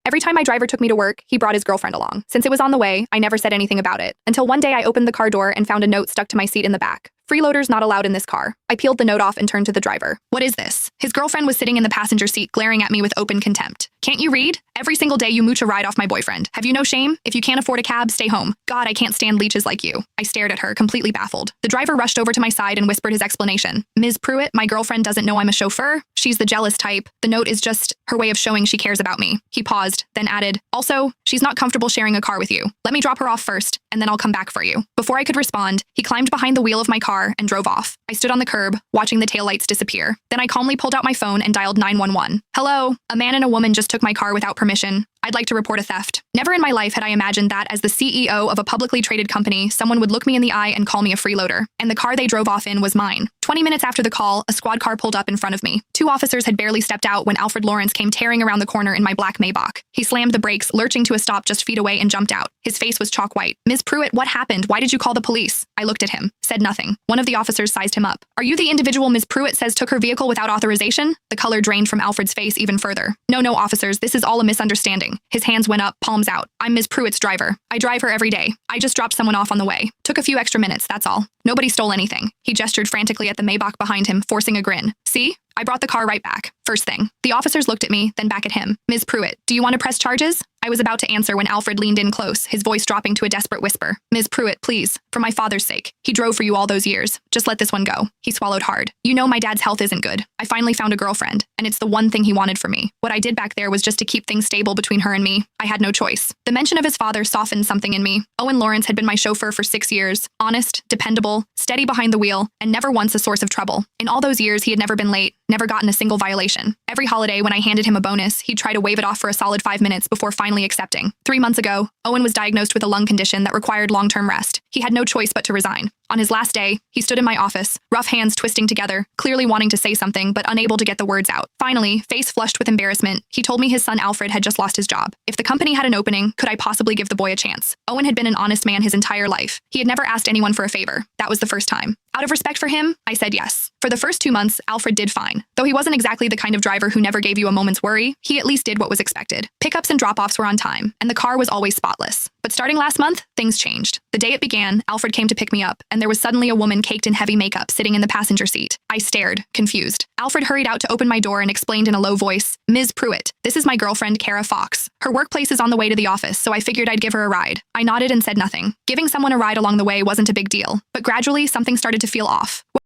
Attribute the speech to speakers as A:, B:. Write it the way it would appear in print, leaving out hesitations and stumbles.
A: Every time my driver took me to work, he brought his girlfriend along. Since it was on the way, I never said anything about it. Until one day I opened the car door and found a note stuck to my seat in the back. Freeloaders not allowed in this car. I peeled the note off and turned to the driver. What is this? His girlfriend was sitting in the passenger seat glaring at me with open contempt. Can't you read? Every single day you mooch a ride off my boyfriend. Have you no shame? If you can't afford a cab, stay home. God, I can't stand leeches like you. I stared at her, completely baffled. The driver rushed over to my side and whispered his explanation. Ms. Pruitt, my girlfriend doesn't know I'm a chauffeur. She's the jealous type. The note is just her way of showing she cares about me. He paused, then added, also, she's not comfortable sharing a car with you. Let me drop her off first, and then I'll come back for you. Before I could respond, he climbed behind the wheel of my car and drove off. I stood on the curb, watching the taillights disappear. Then I calmly pulled out my phone and dialed 911. Hello, a man and a woman just took my car without permission. I'd like to report a theft. Never in my life had I imagined that as the CEO of a publicly traded company, someone would look me in the eye and call me a freeloader. And the car they drove off in was mine. 20 minutes after the call, a squad car pulled up in front of me. Two officers had barely stepped out when Alfred Lawrence came tearing around the corner in my black Maybach. He slammed the brakes, lurching to a stop just feet away, and jumped out. His face was chalk white. Ms. Pruitt, what happened? Why did you call the police? I looked at him, said nothing. One of the officers sized him up. Are you the individual Ms. Pruitt says took her vehicle without authorization? The color drained from Alfred's face even further. No, officers, this is all a misunderstanding. His hands went up, palms out. I'm Ms. Pruitt's driver. I drive her every day. I just dropped someone off on the way. Took a few extra minutes, that's all. Nobody stole anything. He gestured frantically at the Maybach behind him, forcing a grin. See? I brought the car right back. First thing. The officers looked at me, then back at him. Ms. Pruitt, do you want to press charges? I was about to answer when Alfred leaned in close, his voice dropping to a desperate whisper. Ms. Pruitt, please, for my father's sake. He drove for you all those years. Just let this one go. He swallowed hard. You know my dad's health isn't good. I finally found a girlfriend, and it's the one thing he wanted from me. What I did back there was just to keep things stable between her and me. I had no choice. The mention of his father softened something in me. Owen Lawrence had been my chauffeur for 6 years. Honest, dependable, steady behind the wheel, and never once a source of trouble. In all those years, he had never been late, never gotten a single violation. Every holiday, when I handed him a bonus, he'd try to wave it off for a solid 5 minutes before finally accepting. 3 months ago, Owen was diagnosed with a lung condition that required long-term rest. He had no choice but to resign. On his last day, he stood in my office, rough hands twisting together, clearly wanting to say something but unable to get the words out. Finally, face flushed with embarrassment, he told me his son Alfred had just lost his job. If the company had an opening, could I possibly give the boy a chance? Owen had been an honest man his entire life. He had never asked anyone for a favor. That was the first time. Out of respect for him, I said yes. For the first 2 months, Alfred did fine. Though he wasn't exactly the kind of driver who never gave you a moment's worry, he at least did what was expected. Pickups and drop-offs were on time, and the car was always spotless. But starting last month, things changed. The day it began, Alfred came to pick me up, and there was suddenly a woman caked in heavy makeup sitting in the passenger seat. I stared, confused. Alfred hurried out to open my door and explained in a low voice, Ms. Pruitt, this is my girlfriend, Kara Fox. Her workplace is on the way to the office, so I figured I'd give her a ride. I nodded and said nothing. Giving someone a ride along the way wasn't a big deal, but gradually something started to feel off.